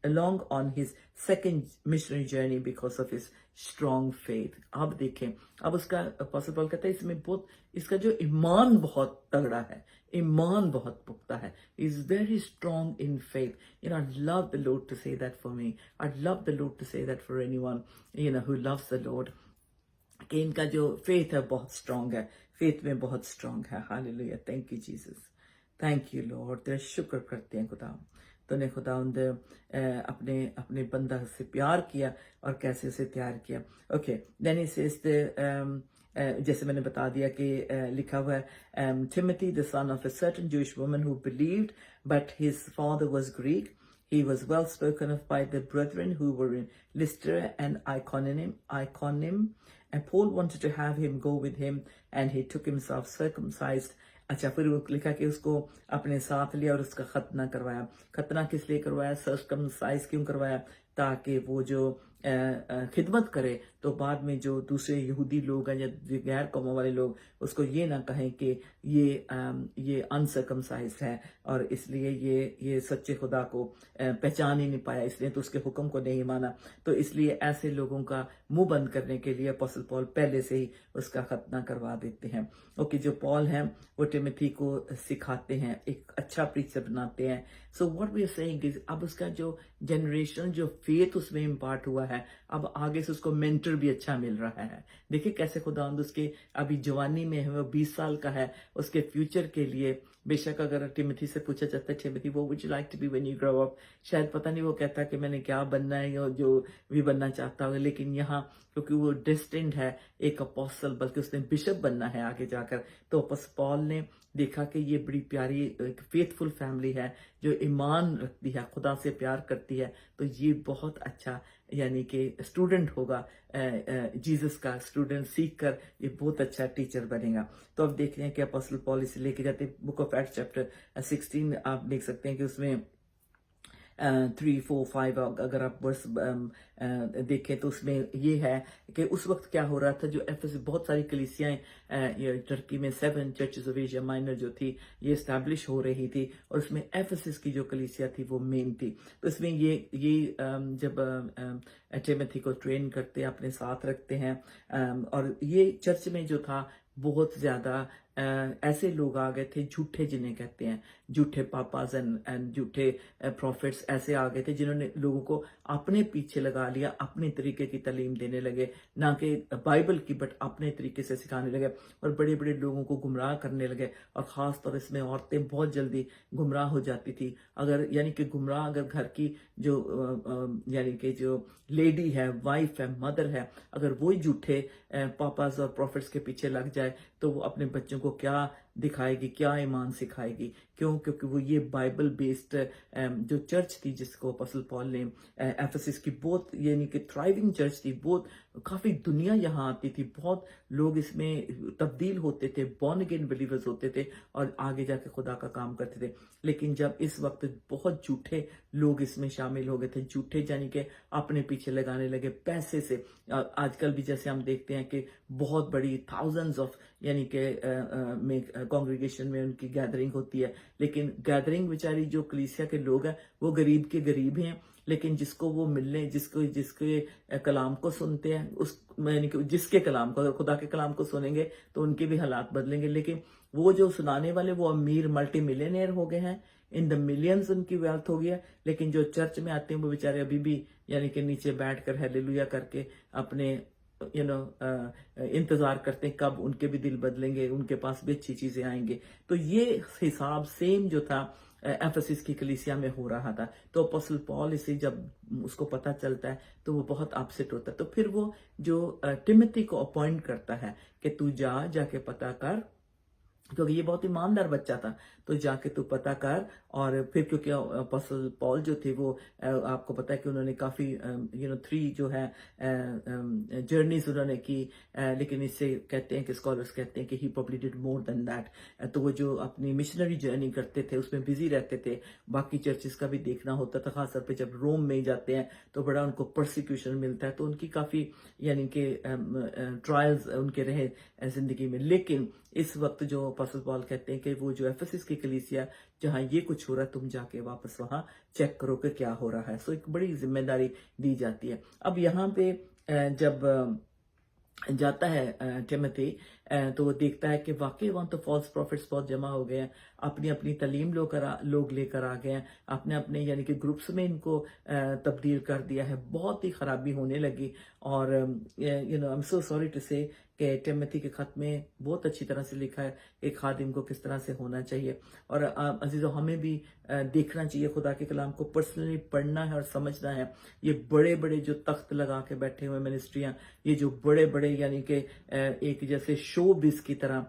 along on his second missionary journey because of his strong faith। अब देखें, अब उसका अपोस्टल पॉल कहता है इसमें बहुत, इसका जो ईमान बहुत तगड़ा है, ईमान बहुत पुख्ता है, is very strong in faith। I'd love the Lord to say that for me, I'd love the Lord to say that for anyone who loves the Lord, कि इनका जो फेथ है बहुत स्ट्रांग है, फेथ में बहुत स्ट्रांग है। Hallelujah, thank you Jesus, thank you Lord. तेरा शुक्र करते हैं खुदा, तूने खुदावंद अपने अपने बंदा से प्यार किया और कैसे उसे तैयार किया। ओके, देन ही सेज जैसे मैंने बता दिया कि लिखा हुआ है Timothy the son of a certain Jewish woman who believed but his father was Greek. He was well spoken of by the brethren who were in Lystra and Iconium, and Paul wanted to have him go with him, and he took himself circumcised। अच्छा, फिर वो लिखा कि उसको अपने साथ लिया और उसका खतना करवाया। खतना किस लिए करवाया, सर्कमसाइज क्यों करवाया, ताकि वो जो खिदमत करे तो बाद में जो दूसरे यहूदी लोग हैं या गैर कौमों वाले लोग उसको ये ना कहें कि ये अनसर्कमसाइज है और इसलिए ये सच्चे खुदा को पहचान ही नहीं पाया, इसलिए तो उसके हुक्म को नहीं माना। तो इसलिए ऐसे लोगों का मुंह बंद करने के लिए अपोस्टल पॉल पहले से ही उसका खतना करवा देते हैं। ओके, जो पॉल हैं वो टिमोथी को सिखाते हैं, एक अच्छा प्रीचर बनाते हैं। So what we are saying is अब उसका जो जनरेशन जो फेथ उसमें इम्पार्ट हुआ है, अब आगे से उसको मेंटर भी अच्छा मिल रहा है। देखिए कैसे खुदावंद उसके अभी जवानी में है, वो 20 साल का है, उसके फ्यूचर के लिए बेशक अगर टिमोथी से पूछा जाता है टिमोथी वो would you like to be when you grow up, शायद पता नहीं वो कहता कि मैंने क्या बनना है या जो भी बनना चाहता होगा, लेकिन यहाँ क्योंकि वो डेस्टिन्ड है एक अपोस्टल, बल्कि उसने बिशप बनना है आगे जाकर, तो अपोस्टल पॉल ने देखा कि ये बड़ी प्यारी एक फेथफुल फैमिली है जो ईमान रखती है, खुदा से प्यार करती है, तो ये बहुत अच्छा यानी कि स्टूडेंट होगा, जीसस का स्टूडेंट सीख कर ये बहुत अच्छा टीचर बनेगा। तो अब देख रहे हैं कि अपोस्टल पॉल इसे लेके जाते बुक ऑफ एक्ट्स चैप्टर 16 आप देख सकते हैं कि उसमें 3, 4, 5 अगर आप वर्स देखें तो उसमें ये है कि उस वक्त क्या हो रहा था, जो एफएसस बहुत सारी कलीसियाएं टर्की में 7 चर्चेस ऑफ एशिया माइनर जो थी ये इस्टेब्लिश हो रही थी, और उसमें एफएसस की जो कलीसिया थी वो मेन थी। तो इसमें ये जब टिमोथी को ट्रेन करते हैं, अपने साथ रखते हैं, और ये चर्च में जो था बहुत ज्यादा ऐसे लोग आ गए थे झूठे, जिन्हें कहते हैं झूठे पापाज एंड झूठे प्रॉफिट्स, ऐसे आ गए थे जिन्होंने लोगों को अपने पीछे लगा लिया, अपने तरीके की तालीम देने लगे, ना कि बाइबल की बट अपने तरीके से सिखाने लगे, और बड़े बड़े लोगों को गुमराह करने लगे। और ख़ास तौर इसमें औरतें बहुत जल्दी गुमराह हो जाती थी, अगर यानी कि गुमराह अगर घर की जो यानी कि जो लेडी है, वाइफ है, मदर है, अगर वही झूठे पापाज और प्रॉफिट्स के पीछे लग जाए तो वो अपने बच्चों को क्या दिखाएगी, क्या ईमान सिखाएगी? क्यों? क्योंकि वो ये बाइबल बेस्ड जो चर्च थी जिसको अपोस्टल पॉल ने एफएसस की बहुत यानी कि थ्राइविंग चर्च थी, बहुत काफी दुनिया यहाँ आती थी, बहुत लोग इसमें तब्दील होते थे, बॉर्न अगेन बिलीवर्स होते थे और आगे जाके खुदा का काम करते थे। लेकिन जब इस वक्त बहुत झूठे लोग इसमें शामिल हो गए थे, झूठे यानी कि अपने पीछे लगाने लगे पैसे से। आजकल भी जैसे हम देखते हैं कि बहुत बड़ी थाउजेंड्स ऑफ यानी कि में कॉन्ग्रीगेशन में उनकी गैदरिंग होती है, लेकिन गैदरिंग बेचारी जो कलीसिया के लोग हैं वो गरीब के गरीब हैं, लेकिन जिसको वो मिलने जिसके कलाम को सुनते हैं उस यानी कि जिसके कलाम को, अगर खुदा के कलाम को सुनेंगे तो उनके भी हालात बदलेंगे। लेकिन वो जो सुनाने वाले वो अमीर मल्टी मिलियनियर हो गए हैं, इन द मिलियंस उनकी वेल्थ हो गया, लेकिन जो चर्च में आते हैं वो बेचारे अभी भी यानी कि नीचे बैठ कर हालेलुया करके अपने इंतजार करते हैं कब उनके भी दिल बदलेंगे, उनके पास भी अच्छी चीजें आएंगे। तो ये हिसाब सेम जो था एफएसस की कलीसिया में हो रहा था। तो अपोस्टल पॉल इसे जब उसको पता चलता है तो वो बहुत अपसेट होता है। तो फिर वो जो टिमोथी को अपॉइंट करता है कि तू जाके पता कर, क्योंकि ये बहुत ईमानदार बच्चा था, तो जाके तू पता कर। और फिर क्योंकि अपोस्टल पॉल जो थे वो आपको पता है कि उन्होंने काफी 3 जो है जर्नीज उन्होंने की, लेकिन इससे कहते हैं कि स्कॉलर्स कहते हैं कि ही probably did more than that. तो वो जो अपनी मिशनरी जर्नी करते थे उसमें बिजी रहते थे, बाकी चर्चेस का भी देखना होता था, खासतौर पे जब रोम में जाते हैं तो बड़ा उनको परसिक्यूशन मिलता है, तो उनकी काफी यानी कि ट्रायल्स उनके रहे जिंदगी में। लेकिन इस वक्त जो अपोस्टल पॉल कहते हैं कि वो जो एफएसस की कलीसिया जहां ये कुछ हो रहा है तुम जाके वापस वहां चेक करो कि क्या हो रहा है। सो एक बड़ी जिम्मेदारी दी जाती है। अब यहाँ पे जब जाता है टिमोथी तो वो देखता है कि वाकई वहां तो फॉल्स प्रॉफिट्स बहुत जमा हो गए हैं, अपनी अपनी तालीम लोग लेकर आ गए हैं, अपने अपने यानी कि ग्रुप्स में इनको तब्दील कर दिया है, बहुत ही खराबी होने लगी। और I am so sorry to say कि टिमोथी के खत में बहुत अच्छी तरह से लिखा है एक खादिम को किस तरह से होना चाहिए। और अजीजों हमें भी देखना चाहिए, खुदा के कलाम को पर्सनली पढ़ना है और समझना है। ये बड़े बड़े जो तख्त लगा के बैठे हुए मिनिस्ट्रियां, ये जो बड़े बड़े यानी कि एक जैसे शो बिज की तरह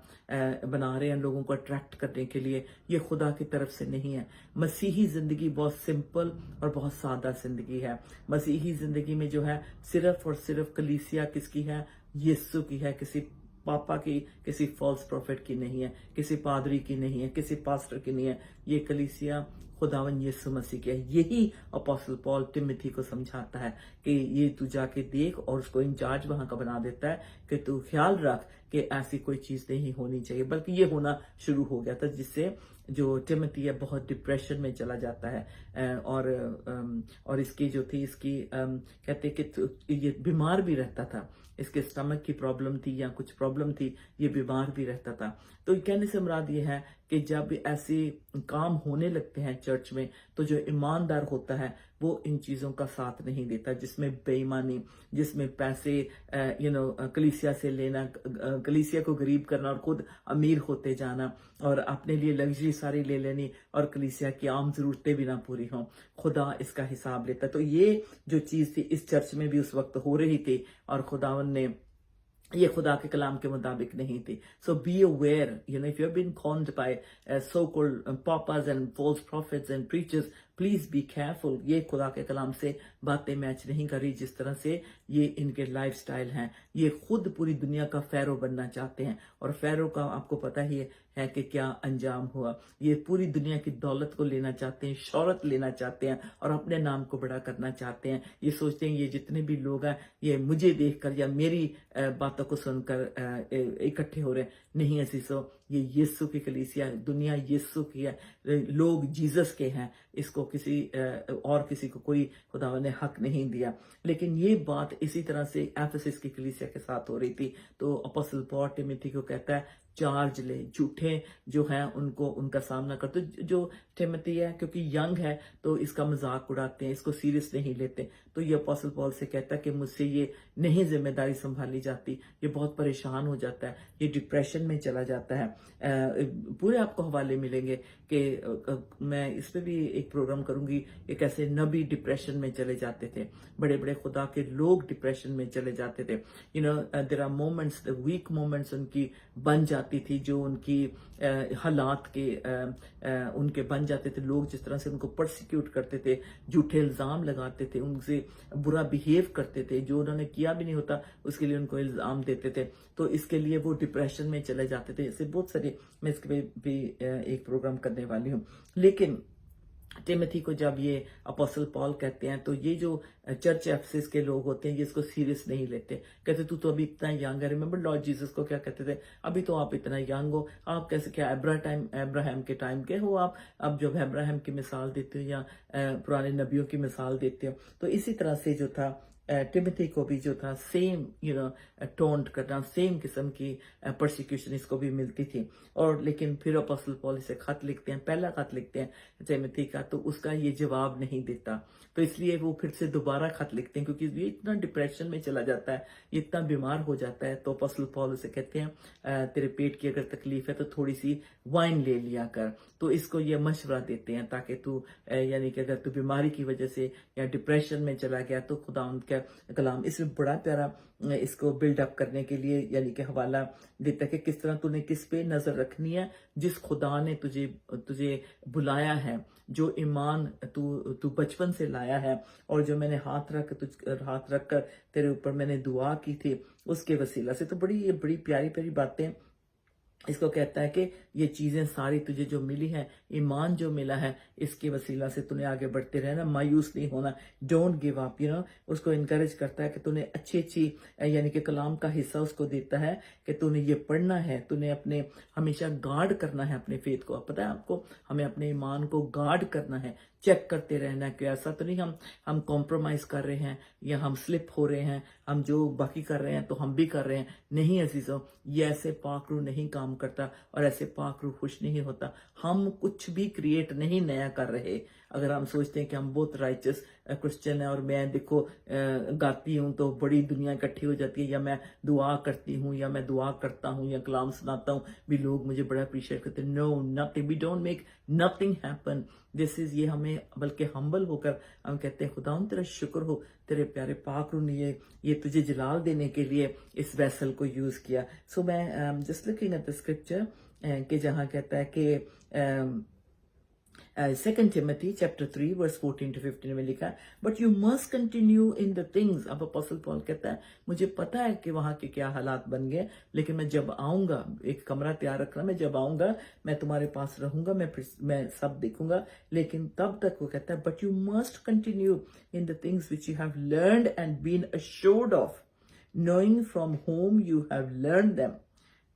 बना रहे हैं लोगों को अट्रैक्ट करने के लिए, ये खुदा की तरफ से नहीं है। मसीही जिंदगी बहुत सिंपल और बहुत सादा जिंदगी है। मसीही जिंदगी में जो है सिर्फ और सिर्फ कलीसिया किसकी है? यीशु की है, किसी पापा की, किसी फॉल्स प्रॉफिट की नहीं है, किसी पादरी की नहीं है, किसी पास्टर की नहीं है। ये कलीसिया खुदावन यीशु मसीह की है। यही अपोस्टल पॉल तिमोथी को समझाता है कि ये तू जाके देख, और उसको इंचार्ज वहां का बना देता है कि तू ख्याल रख कि ऐसी कोई चीज नहीं होनी चाहिए, बल्कि ये होना शुरू हो गया था, जिससे जो टिमोथी है बहुत डिप्रेशन में चला जाता है। और इसकी जो थी, इसकी कहते कि ये बीमार भी रहता था, इसके स्टमक की प्रॉब्लम थी या कुछ प्रॉब्लम थी, ये बीमार भी रहता था। तो कहने से मुराद ये है कि जब ऐसे काम होने लगते हैं चर्च में, तो जो ईमानदार होता है वो इन चीज़ों का साथ नहीं देता, जिसमें बेईमानी, जिसमें पैसे कलीसिया से लेना, कलीसिया को गरीब करना और खुद अमीर होते जाना, और अपने लिए लग्जरी सारी ले लेनी और कलीसिया की आम जरूरतें भी ना पूरी हों। खुदा इसका हिसाब लेता। तो ये जो चीज़ थी इस चर्च में भी उस वक्त हो रही थी, और खुदावन ने ये खुदा के कलाम के मुताबिक नहीं थी। So be aware, if you have been conned by so called papas and false prophets and preachers, please be careful. ये खुदा के कलाम से बातें मैच नहीं करी, जिस तरह से ये इनके लाइफस्टाइल हैं। ये खुद पूरी दुनिया का फेरो बनना चाहते हैं, और फेरो का आपको पता ही है कि क्या अंजाम हुआ। ये पूरी दुनिया की दौलत को लेना चाहते हैं, शौहरत लेना चाहते हैं, और अपने नाम को बड़ा करना चाहते हैं। ये सोचते हैं ये जितने भी लोग हैं ये मुझे देखकर या मेरी बातों को सुनकर इकट्ठे हो रहे हैं। नहीं असीसो, ये यीशु की कलीसिया, दुनिया यीशु की है, लोग जीसस के हैं। इसको किसी और किसी को कोई खुदा ने हक नहीं दिया। लेकिन ये बात इसी तरह से एफेसस की कलीसिया के साथ हो रही थी। तो अपोस्टल पॉल टिमोथी को कहता है चार्ज ले, झूठे जो हैं उनको उनका सामना कर। तो जो टिमोथी है, क्योंकि यंग है, तो इसका मजाक उड़ाते हैं, इसको सीरियस नहीं लेते। तो ये अपोस्टल पॉल से कहता है कि मुझसे ये नहीं जिम्मेदारी संभाली जाती, ये बहुत परेशान हो जाता है, ये डिप्रेशन में चला जाता है। पूरे आपको हवाले मिलेंगे कि मैं इस पे भी एक प्रोग्राम करूंगी कि कैसे नबी डिप्रेशन में चले जाते थे, बड़े बड़े खुदा के लोग डिप्रेशन में चले जाते थे। There are moments, weak moments उनकी बन जाती थी, जो उनकी हालात के उनके बन जाते थे। लोग जिस तरह से उनको परसिक्यूट करते थे, झूठे इल्ज़ाम लगाते थे, उनसे बुरा बिहेव करते थे, जो उन्होंने किया भी नहीं होता उसके लिए उनको इल्ज़ाम देते थे। तो इसके लिए वो डिप्रेशन में चले जाते थे। ऐसे बहुत सारे, मैं इसके पे भी एक प्रोग्राम करने वाली हूँ। लेकिन टिमोथी को जब ये अपोस्टल पॉल कहते हैं, तो ये जो चर्च एफेसस के लोग होते हैं ये इसको सीरियस नहीं लेते। कहते तू तो अभी इतना यंग है। रिमेंबर लॉर्ड जीसस को क्या कहते थे, अभी तो आप इतना यंग हो, आप कैसे, क्या अब्राहम के टाइम के हो आप? अब जब अब्राहम की मिसाल देते हो या पुराने नबियों की मिसाल देते हो। तो इसी तरह से जो था टिमोथी को भी जो था सेम टोंट करना, सेम किस्म की परसिक्यूशन इसको भी मिलती थी। और लेकिन फिर अपोस्टल पॉल इसे खत लिखते हैं, पहला खत लिखते हैं टिमोथी का, तो उसका ये जवाब नहीं देता। तो इसलिए वो फिर से दोबारा खत लिखते हैं, क्योंकि ये इतना डिप्रेशन में चला जाता है, ये इतना बीमार हो जाता है। तो अपोस्टल पॉल उसे कहते हैं तेरे पेट की अगर तकलीफ है तो थोड़ी सी वाइन ले लिया कर। तो इसको ये मशवरा देते हैं ताकि तू यानी कि अगर तू बीमारी की वजह से या डिप्रेशन में चला गया तो खुदा उनका कलाम इसमें बड़ा प्यारा इसको बिल्डअप करने के लिए यानी कि हवाला देता है कि किस तरह तूने किस पे नजर रखनी है। जिस खुदा ने तुझे बुलाया है, जो ईमान तू बचपन से लाया है, और जो मैंने हाथ रख कर तेरे ऊपर मैंने दुआ की थी, उसके वसीला से। तो बड़ी प्यारी प्यारी बातें इसको कहता है कि ये चीजें सारी तुझे जो मिली है, ईमान जो मिला है, इसके वसीला से तूने आगे बढ़ते रहना, मायूस नहीं होना, डोंट गिव अप। उसको इनकरेज करता है कि तूने अच्छी यानी कि कलाम का हिस्सा उसको देता है कि तूने ये पढ़ना है, तूने अपने हमेशा गार्ड करना है अपने फेथ को। पता है आपको, हमें अपने ईमान को गार्ड करना है, चेक करते रहना है कि ऐसा तो नहीं हम कॉम्प्रोमाइज कर रहे हैं या हम स्लिप हो रहे हैं, हम जो बाकी कर रहे हैं तो हम भी कर रहे हैं। नहीं अजीजों, ये ऐसे पाकरू नहीं काम करता और ऐसे पाकरू खुश नहीं होता। हम कुछ भी क्रिएट नहीं नया कर रहे। अगर हम सोचते हैं कि हम बहुत राइचस क्रिश्चियन है और मैं देखो गाती हूँ तो बड़ी दुनिया इकट्ठी हो जाती है, या मैं दुआ करती हूँ या मैं दुआ करता हूँ या कलाम सुनाता हूँ भी लोग मुझे बड़ा अप्रिशिएट करते हैं। No, nothing, we don't make nothing happen. This is, ये हमें बल्कि हम्बल होकर हम कहते हैं खुदा तेरा शुक्र हो, तेरे प्यारे पाक रूह ने ये तुझे जलाल देने के लिए इस वैसल को यूज किया। सो मैं just looking at the scripture कि जहाँ कहता है कि 2 Timothy chapter 3 verse 14 to 15 में लिखा है, but you must continue in the things. अब अपोस्टल पॉल कहता है मुझे पता है कि वहां के क्या हालात बन गए, लेकिन मैं जब आऊंगा, एक कमरा तैयार रखना, मैं जब आऊंगा मैं तुम्हारे पास रहूंगा, मैं सब देखूंगा, लेकिन तब तक वो कहता है but you must continue in the things which you have learned and been assured of, knowing from whom you have learned them,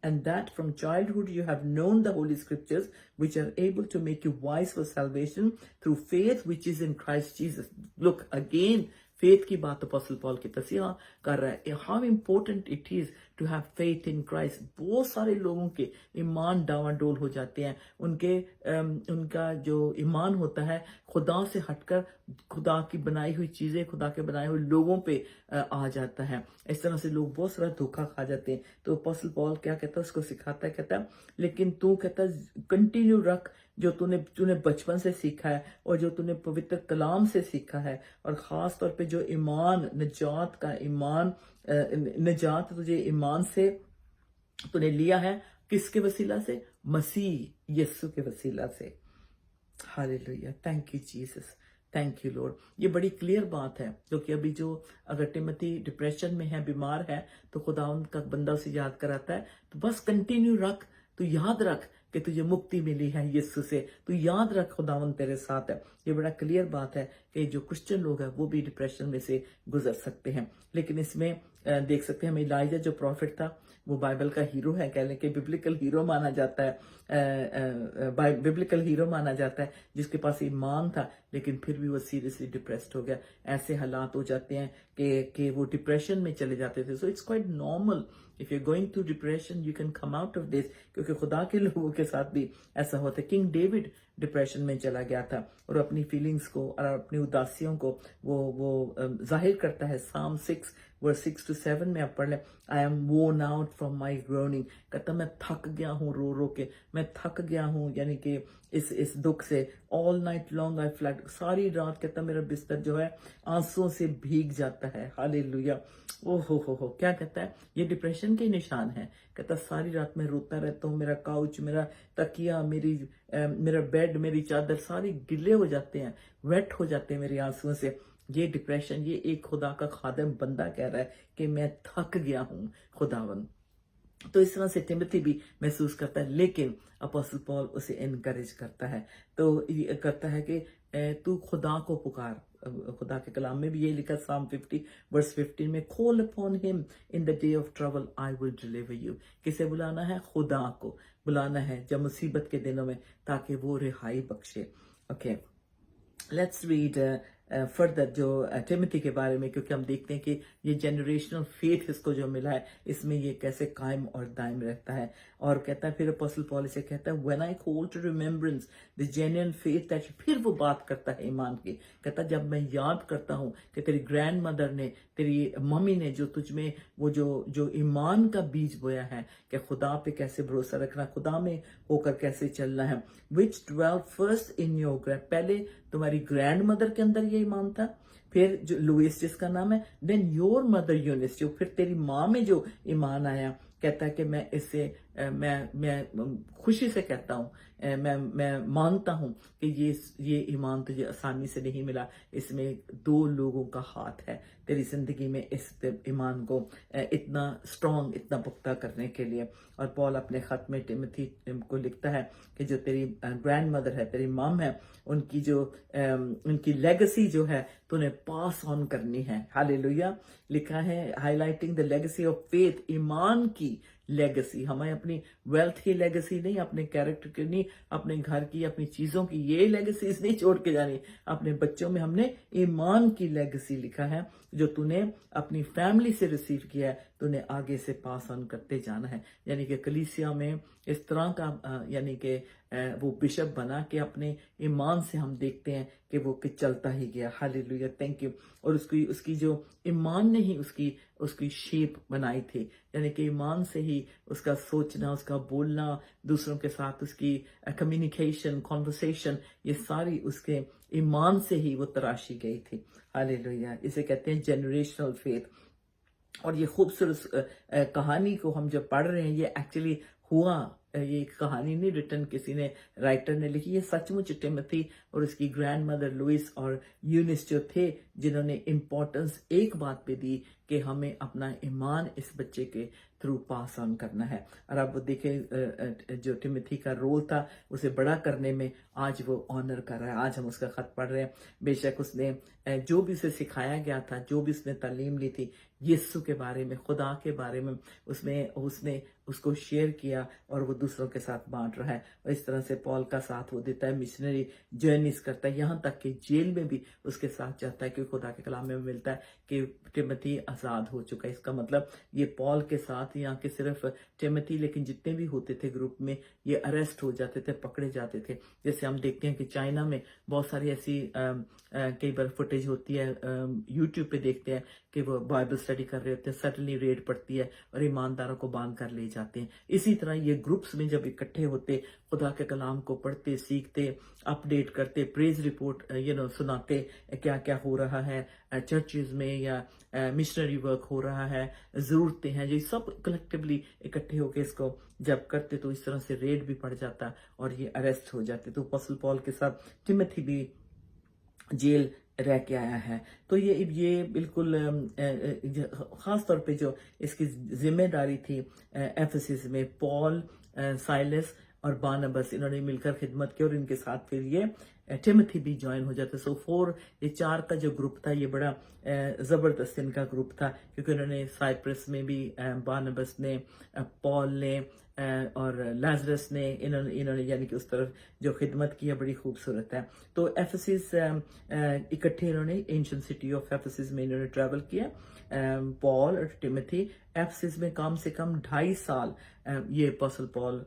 and that from childhood you have known the holy scriptures, which are able to make you wise for salvation through faith which is in Christ Jesus. Look, again, faith की बात apostle Paul की तस्वीर कर रहा है. How important it is to have faith in Christ. बहुत सारे लोगों के ईमान डावाडोल हो जाते हैं, उनका जो ईमान होता है खुदा से हटकर खुदा की बनाई हुई चीजें, खुदा के बनाए हुए लोगों पे आ जाता है. इस तरह से लोग बहुत सारा धोखा खा जाते हैं. तो अपोस्टल पॉल क्या कहता है, उसको सिखाता है, कहता है लेकिन तू कहता है कंटिन्यू रख जो तूने बचपन से सीखा है और जो तूने पवित्र कलाम से सीखा है, और खास तौर पे जो ईमान, निजात का ईमान, निजात तुझे ईमान से तूने लिया है, किसके वसीला से? मसीह यीशु के वसीला से. Hallelujah, thank you Jesus, thank you Lord. ये बड़ी क्लियर बात है, क्योंकि अभी जो अगर टिमोथी डिप्रेशन में है, बीमार है, तो खुदा उनका बंदा उसे याद कराता है, तो बस कंटिन्यू रख, तू याद रख कि तुझे मुक्ति मिली है यीशु से, तू याद रख खुदावन तेरे साथ है. ये बड़ा क्लियर बात है कि जो क्रिश्चियन लोग हैं वो भी डिप्रेशन में से गुजर सकते हैं. लेकिन इसमें देख सकते हैं हम इलाइजा जो प्रॉफिट था, वो बाइबल का हीरो है, कह लें कि बिब्लिकल हीरो माना जाता है, बिब्लिकल हीरो माना जाता है, जिसके पास ईमान था, लेकिन फिर भी वो सीरियसली डिप्रेस्ड हो गया. ऐसे हालात हो जाते हैं कि वो डिप्रेशन में चले जाते थे. So it's quite normal. If you going through depression you can come out of this, क्योंकि खुदा के लोगों के साथ भी ऐसा होता है. किंग डेविड डिप्रेशन में चला गया था और अपनी फीलिंग्स को और अपनी उदासियों को वो जाहिर करता है. Psalm 6 verse 6 to 7 में आप पढ़ लें, I am worn out from my groaning. कहता मैं थक गया हूँ रो रो के, मैं थक गया हूँ यानी कि इस दुख से. All night long I flood, सारी रात कहता मेरा बिस्तर जो है आंसुओं से भीग जाता है. हालेलुया. ओ हो, क्या कहता है, ये डिप्रेशन के निशान है. कहता सारी रात मैं रोता रहता हूँ, मेरा काउच, मेरा तकिया, मेरा बेड, मेरी चादर सारी गिले हो जाते हैं, वेट हो जाते हैं मेरे आंसुओं से. ये डिप्रेशन, ये एक खुदा का खादम बंदा कह रहा है कि मैं थक गया हूँ खुदावन. तो इस तरह से टिमोथी भी महसूस करता है, लेकिन अपोस्टल पॉल उसे इनकरेज करता है. तो ये करता है कि तू खुदा को पुकार. खुदा के कलाम में भी ये लिखा, Psalm 50 verse 15 में, call upon him in the day of trouble I will deliver you. किसे बुलाना है? खुदा को बुलाना है जब मुसीबत के दिनों में, ताकि वो रिहाई बख्शे. ओके, लेट्स रीड फर्दर जो टिमोथी के बारे में, क्योंकि हम देखते हैं कि ये जनरेशनल फेथ इसको जो मिला है, इसमें ये कैसे कायम और दायम रहता है. और कहता है फिर अपोस्टल पॉल से कहता है, when I call to remembrance the genuine faith that, फिर वो बात करता है ईमान की. कहता जब मैं याद करता हूँ कि तेरी ग्रैंड मदर ने, तेरी मम्मी ने जो तुझ में वो जो ईमान का बीज बोया है कि खुदा पे कैसे भरोसा रखना, खुदा में होकर कैसे चलना है, विच dwell फर्स्ट इन योर, पहले तुम्हारी ग्रैंड मदर के अंदर ये ईमान था, फिर जो लुइस जिसका नाम है, देन योर मदर यूनिस, जो फिर तेरी माँ में जो ईमान आया. कहता है कि मैं इससे मैं खुशी से कहता हूँ, मैं मानता हूँ कि ये ईमान तुझे आसानी से नहीं मिला, इसमें दो लोगों का हाथ है तेरी जिंदगी में इस ईमान को इतना स्ट्रॉन्ग, इतना पुख्ता करने के लिए. और पॉल अपने खत में टिमोथी को लिखता है कि जो तेरी ग्रैंड मदर है, तेरी मॉम है, उनकी लेगेसी जो है तूने पास ऑन करनी है. हालेलुया. लिखा है highlighting the legacy of faith, ईमान की लेगेसी. हमें अपनी वेल्थ की लेगेसी नहीं, अपने कैरेक्टर की नहीं, अपने घर की, अपनी चीजों की ये लेगेसीज नहीं छोड़ के जानी. अपने बच्चों में हमने ईमान की लेगेसी लिखा है, जो तूने अपनी फैमिली से रिसीव किया है, तूने आगे से पास ऑन करते जाना है. यानी कि कलीसिया में इस तरह का यानी कि वो बिशप बना कि अपने ईमान से हम देखते हैं कि वो कि चलता ही गया. Hallelujah, thank you. और उसकी जो ईमान ने ही उसकी शेप बनाई थी, यानी कि ईमान से ही उसका सोचना, उसका बोलना, दूसरों के साथ उसकी कम्युनिकेशन, कॉन्वर्सेशन, ये सारी उसके ईमान से ही वो तराशी गई थी. हालेलुया. इसे कहते हैं जनरेशनल फेथ. और ये खूबसूरत कहानी को हम जब पढ़ रहे हैं, ये एक्चुअली हुआ ये एक कहानी नहीं रिटर्न किसी ने राइटर ने लिखी, ये सचमुच टिमोथी और उसकी ग्रैंड मदर लुइस और यूनिस जो थे जिन्होंने इम्पोर्टेंस एक बात पे दी कि हमें अपना ईमान इस बच्चे के थ्रू पास ऑन करना है। और अब देखें जो टिमोथी का रोल था उसे बड़ा करने में आज वो ऑनर कर रहा है। आज हम उसका खत पढ़ रहे हैं। बेशक उसने जो भी उसे सिखाया गया था, जो भी उसने तालीम ली थी यीशु के बारे में, खुदा के बारे में, उसने उसको शेयर किया और वो दूसरों के साथ बांट रहा है। और इस तरह से पॉल का साथ वो देता है, मिशनरी जर्नीज करता है, यहाँ तक कि जेल में भी उसके साथ जाता है, क्योंकि खुदा के कलाम में मिलता है कि टिमोथी आज़ाद हो चुका है। इसका मतलब ये पॉल के साथ यहाँ के सिर्फ टिमोथी, लेकिन जितने भी होते थे ग्रुप में ये अरेस्ट हो जाते थे, पकड़े जाते थे। जैसे हम देखते हैं कि चाइना में बहुत सारी ऐसी कई बार फुटेज होती है, यूट्यूब पे देखते हैं कि वो बाइबल स्टडी कर रहे होते हैं, सडनली रेड पड़ती है और ईमानदारों को बांध कर ले जाते हैं। इसी तरह ये ग्रुप्स में जब इकट्ठे होते, खुदा के कलाम को पढ़ते, सीखते, अपडेट करते, प्रेज रिपोर्ट सुनाते, क्या क्या हो रहा है चर्चेज में या मिशनरी वर्क हो रहा है, ज़रूरतें हैं, ये सब कलेक्टिवली इकट्ठे होकर इसको जब करते तो इस तरह से रेड भी पड़ जाता और ये अरेस्ट हो जाते। तो अपोस्टल पॉल के साथ टिमोथी भी जेल रह के आया है। तो ये बिल्कुल ख़ास तौर पे जो इसकी जिम्मेदारी थी एफेसस में, पॉल, साइलस और बारनबास इन्होंने मिलकर खिदमत की और इनके साथ फिर ये टिमोथी भी ज्वाइन हो जाते। सो ये 4 का जो ग्रुप था ये बड़ा ज़बरदस्त इनका ग्रुप था, क्योंकि उन्होंने साइप्रस में भी बारनबास ने, पॉल ने और लाजरस ने, इन्होंने यानी कि उस तरफ जो खिदमत की है बड़ी खूबसूरत है। तो एफेसस इकट्ठे इन्होंने एंशिएंट सिटी ऑफ एफेसस में इन्होंने ट्रैवल किया। पॉल और टिमोथी एफेसस में कम से कम 2.5 साल ये अपोस्टल पॉल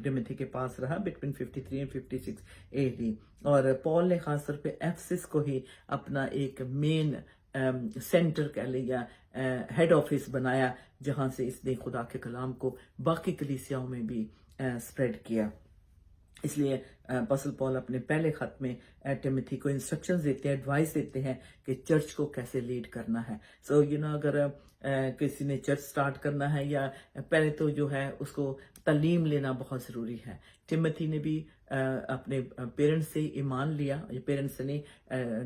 टिमोथी के पास रहा, बिटवीन 53 एंड 56 AD। और पॉल ने खासतौर पे एफेसस को ही अपना एक मेन सेंटर कह ले या हेड ऑफिस बनाया, जहां से इसने खुदा के कलाम को बाकी कलीसियाओं में भी स्प्रेड किया। इसलिए अपोस्टल पॉल अपने पहले खत में टिमोथी को इंस्ट्रक्शंस देते हैं, एडवाइस देते हैं कि चर्च को कैसे लीड करना है। सो अगर किसी ने चर्च स्टार्ट करना है या पहले तो जो है उसको तालीम लेना बहुत ज़रूरी है। टिमोथी ने भी अपने पेरेंट्स से ईमान लिया, पेरेंट्स से नहीं,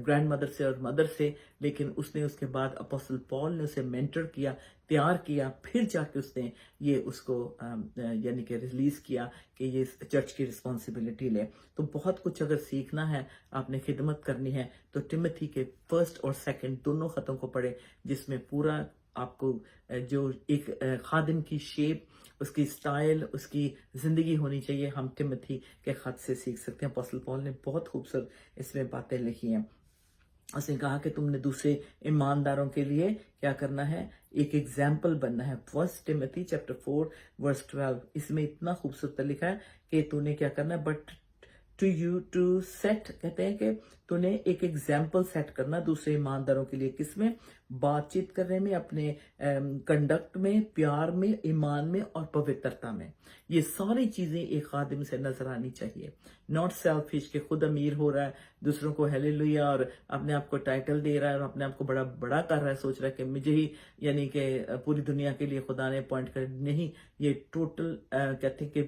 ग्रैंड मदर से और मदर से, लेकिन उसने उसके बाद अपोस्टल पॉल ने उसे मेंटर किया, तैयार किया, फिर जाके उसने ये उसको यानी कि रिलीज किया कि ये चर्च की रिस्पॉन्सिबिलिटी ले। तो बहुत कुछ अगर सीखना है, आपने खिदमत करनी है, तो टिमोथी के 1 और 2 दोनों खतों को पढ़े, जिसमें पूरा आपको जो एक खादिम की शेप, उसकी स्टाइल, उसकी ज़िंदगी होनी चाहिए, हम टिमोथी के खत से सीख सकते हैं। अपोस्टल पॉल ने बहुत खूबसूरत इसमें बातें लिखी हैं। उसने कहा कि तुमने दूसरे ईमानदारों के लिए क्या करना है, एक एग्जाम्पल बनना है। 1 टिमोथी चैप्टर 4 वर्स 12 इसमें इतना खूबसूरत लिखा है कि तूने क्या करना है, but to you to set, कहते हैं कि तूने एक एग्जाम्पल सेट करना दूसरे ईमानदारों के लिए। किसमें? बातचीत करने में, अपने कंडक्ट में, प्यार में, ईमान में और पवित्रता में। ये सारी चीजें एक खादिम से नजर आनी चाहिए। नॉट सेल्फिश कि खुद अमीर हो रहा है, दूसरों को हेलेलुया और अपने आप को टाइटल दे रहा है और अपने आप को बड़ा बड़ा कर रहा है, सोच रहा है कि मुझे ही यानी कि पूरी दुनिया के लिए खुदा ने अपॉइंट कर। नहीं, ये टोटल कहते हैं कि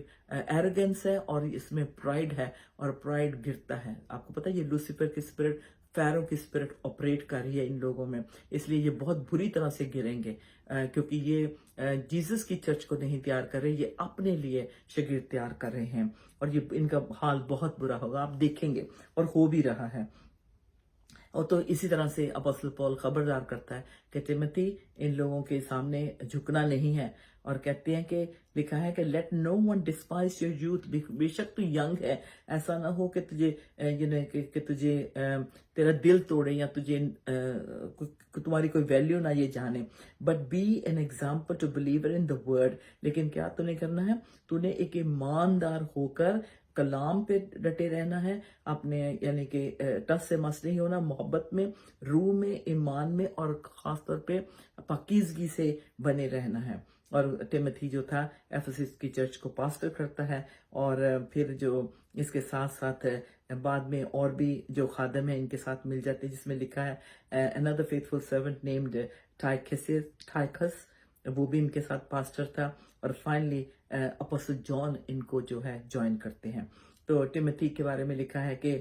एरोगेंस है और इसमें प्राइड है, और प्राइड गिरता है। आपको पता है ये लूसीफर की स्पिरिट, फैरो की स्पिरिट ऑपरेट कर रही है इन लोगों में, इसलिए ये बहुत बुरी तरह से गिरेंगे, क्योंकि ये जीसस की चर्च को नहीं तैयार कर रहे, ये अपने लिए शागिर्द तैयार कर रहे हैं, और ये इनका हाल बहुत बुरा होगा, आप देखेंगे, और हो भी रहा है। और तो इसी तरह से अपोस्टल पॉल खबरदार करता है कि टिमोथी, इन लोगों के सामने झुकना नहीं है, और कहते हैं कि लिखा है कि let no one despise your youth, बेशक तू यंग है, ऐसा ना हो कि तुझे कि तुझे तेरा दिल तोड़े या तुझे तुम्हारी कोई वैल्यू ना ये जाने, but be an example to believer in the word. लेकिन क्या तूने करना है, तूने एक ईमानदार होकर कलाम पे डटे रहना है, अपने यानी कि टस से मस नहीं होना, मोहब्बत में, रूह में, ईमान में, और खासतौर पे पाकीज़गी से बने रहना है। और टिमोथी जो था एफेसस की चर्च को पास्टर करता है, और फिर जो इसके साथ साथ बाद में और भी जो खादम है इनके साथ मिल जाते हैं, जिसमें लिखा है अनदर फेथफुल सर्वेंट नेम्ड टाइकस, वो भी इनके साथ पास्टर था। और फाइनली अपोस्टल जॉन इनको जो है ज्वाइन करते हैं। तो टिमोथी के बारे में लिखा है कि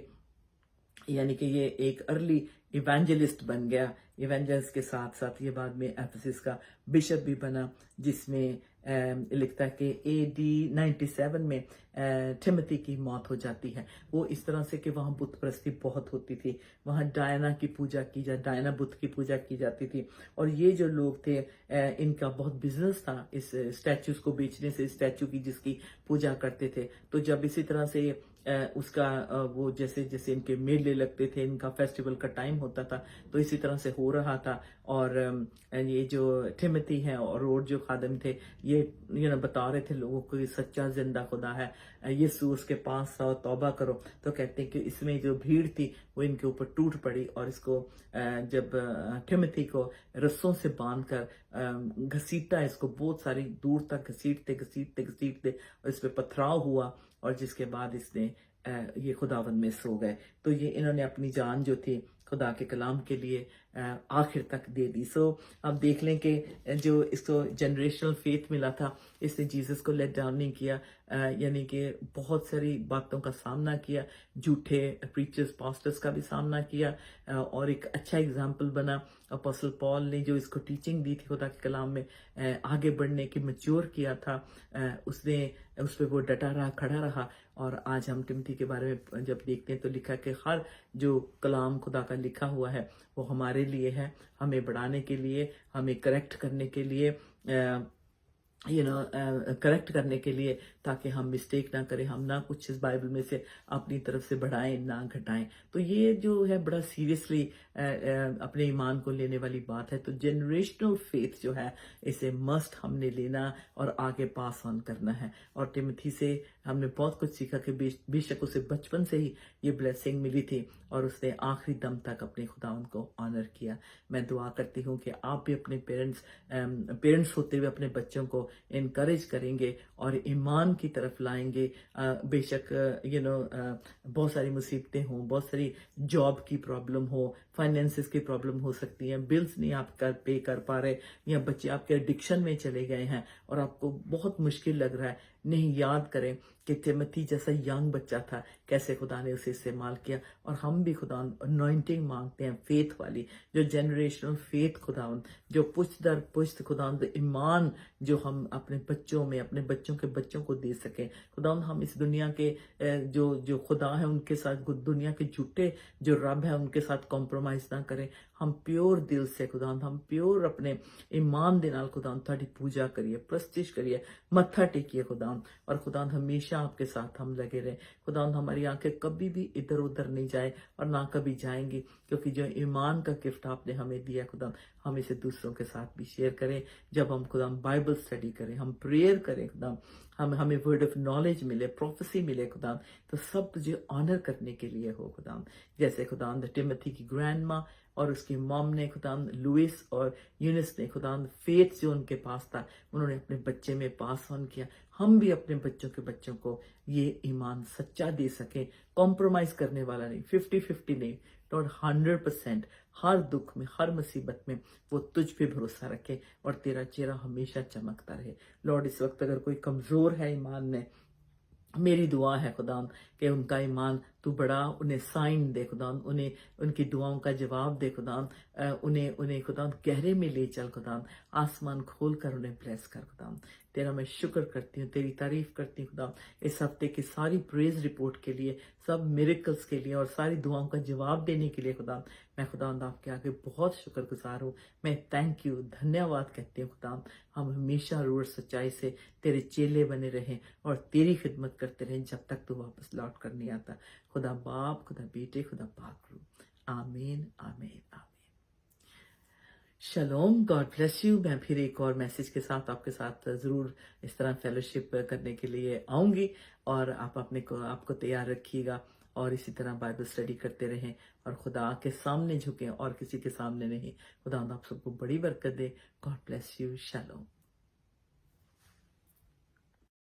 यानी कि ये एक अर्ली इवेंजलिस्ट बन गया। इवेंजलिस्ट के साथ साथ ये बाद में एफेसस का बिशप भी बना, जिसमें लिखता है कि AD 97 में टिमोथी की मौत हो जाती है। वो इस तरह से कि वहाँ बुत परस्ती बहुत होती थी, वहाँ डायना की पूजा डायना बुत की पूजा की जाती थी। और ये जो लोग थे इनका बहुत बिजनेस था इस स्टैचूज को बेचने से, स्टैचू की जिसकी पूजा करते थे। तो जब इसी तरह से उसका वो जैसे जैसे इनके मेले लगते थे, इनका फेस्टिवल का टाइम होता था, तो इसी तरह से हो रहा था। और ये जो टिमोथी है और जो खादम थे, ये बता रहे थे लोगों को ये सच्चा जिंदा खुदा है, यीशु उसके पास आओ, तौबा करो। तो कहते हैं कि इसमें जो भीड़ थी वो इनके ऊपर टूट पड़ी, और इसको जब टिमोथी को रस्सों से बांध कर घसीटा, इसको बहुत सारी दूर तक घसीटते और इस पे पथराव हुआ, और जिसके बाद इसने ये खुदावंद में सो गए। तो ये इन्होंने अपनी जान जो थी खुदा के कलाम के लिए आखिर तक दे दी। सो अब देख लें कि जो इसको जनरेशनल फेथ मिला था, इसने जीसस को लेट डाउन नहीं किया, यानी कि बहुत सारी बातों का सामना किया, झूठे प्रीचर्स पास्टर्स का भी सामना किया, और एक अच्छा एग्जाम्पल बना। अपोस्टल पॉल ने जो इसको टीचिंग दी थी खुदा के कलाम में आगे बढ़ने की, मैच्योर किया था, उसने उस पर वो डटा रहा, खड़ा रहा। और आज हम टिमोथी के बारे में जब देखते हैं तो लिखा कि हर जो कलाम खुदा का लिखा हुआ है वो हमारे लिए है, हमें बढ़ाने के लिए, हमें करेक्ट करने के लिए, करेक्ट करने के लिए, ताकि हम मिस्टेक ना करें, हम ना कुछ इस बाइबल में से अपनी तरफ से बढ़ाएं ना घटाएं। तो ये जो है बड़ा सीरियसली अपने ईमान को लेने वाली बात है। तो जनरेशनल फेथ जो है इसे मस्ट हमने लेना और आगे पास ऑन करना है। और टिमोथी से हमने बहुत कुछ सीखा कि बेशक उसे बचपन से ही ये ब्लेसिंग मिली थी और उसने आखिरी दम तक अपने खुदावंद को ऑनर किया। मैं दुआ करती हूँ कि आप भी अपने पेरेंट्स होते हुए अपने बच्चों को इनकरेज करेंगे और ईमान की तरफ लाएंगे। बेशक बहुत सारी मुसीबतें हों, बहुत सारी जॉब की प्रॉब्लम हो, फाइनेंसिस की प्रॉब्लम हो सकती है, बिल्स नहीं आप पे कर पा रहे, या बच्चे आपके एडिक्शन में चले गए हैं और आपको बहुत मुश्किल लग रहा है, नहीं, याद करें कि टिमोथी जैसा यंग बच्चा था, कैसे खुदा ने उसे इस्तेमाल किया। और हम भी खुदा अनॉइंटिंग मांगते हैं, फेथ वाली, जो जनरेशनल फेथ खुदा, जो पुश्त दर पुश्त खुदा ईमान जो हम अपने बच्चों में, अपने बच्चों के बच्चों को दे सकें। खुदा हम इस दुनिया के जो खुदा है उनके साथ, दुनिया के झूठे जो रब है उनके साथ कॉम्प्रोमाइज ना करें। हम प्योर दिल से खुदा, हम प्योर अपने ईमान दे नाल खुदा थोड़ी पूजा करिए, प्रस्तिश करिए, मत्था टेकिए खुदा, और खुदा हमेशा आपके साथ हम लगे रहे। खुदा हमारी आंखें कभी भी इधर उधर नहीं जाए और ना कभी जाएंगी, क्योंकि जो ईमान का गिफ्ट आपने हमें दिया खुदा, हम इसे दूसरों के साथ भी शेयर करें। जब हम खुदा बाइबल स्टडी करें, हम प्रेयर करें खुदा, हमें वर्ड ऑफ नॉलेज मिले, प्रोफेसी मिले खुदा, तो सब तुझे ऑनर करने के लिए हो खुदा। जैसे खुदा टिमोथी की ग्रैंड माँ और उसकी मॉम ने खुदा, लुइस और यूनिस ने खुदा, फेथ जो उनके पास था उन्होंने अपने बच्चे में पास ऑन किया। हम भी अपने बच्चों के बच्चों को ये ईमान सच्चा दे सके, कॉम्प्रोमाइज करने वाला नहीं, 50-50 नहीं, नॉट 100%। हर दुख में, हर मुसीबत में वो तुझ पे भरोसा रखे और तेरा चेहरा हमेशा चमकता रहे। लॉर्ड, इस वक्त अगर कोई कमजोर है ईमान में, मेरी दुआ है खुदा कि उनका ईमान तू बड़ा उन्हें साइन दे खुदा, उन्हें उनकी दुआओं का जवाब दे खुदा, उन्हें खुदा गहरे में ले चल खुदा, आसमान खोल कर उन्हें ब्लेस कर खुदा। तेरा मैं शुक्र करती हूँ, तेरी तारीफ करती हूँ खुदा, इस हफ्ते की सारी प्रेज रिपोर्ट के लिए, सब मिरेकल्स के लिए और सारी दुआओं का जवाब देने के लिए खुदा, मैं खुदा आपके आगे बहुत शुक्रगुजार हूँ। मैं थैंक यू, धन्यवाद कहती हूँ खुदा। हम हमेशा रोज सच्चाई से तेरे चेले बने रहें और तेरी खिदमत करते रहें जब तक तू वापस लौट कर नहीं आता। खुदा बाप, खुदा बेटे, खुदा पाक रूह। आमीन, आमीन, आमीन। शलोम, गॉड ब्लेस यू। मैं फिर एक और मैसेज के साथ आपके साथ ज़रूर इस तरह फेलोशिप करने के लिए आऊँगी, और आप आपको तैयार रखिएगा और इसी तरह बाइबल स्टडी करते रहें और खुदा के सामने झुकें और किसी के सामने नहीं। खुदा आप सबको बड़ी बरकत दे। God bless you. शलोम।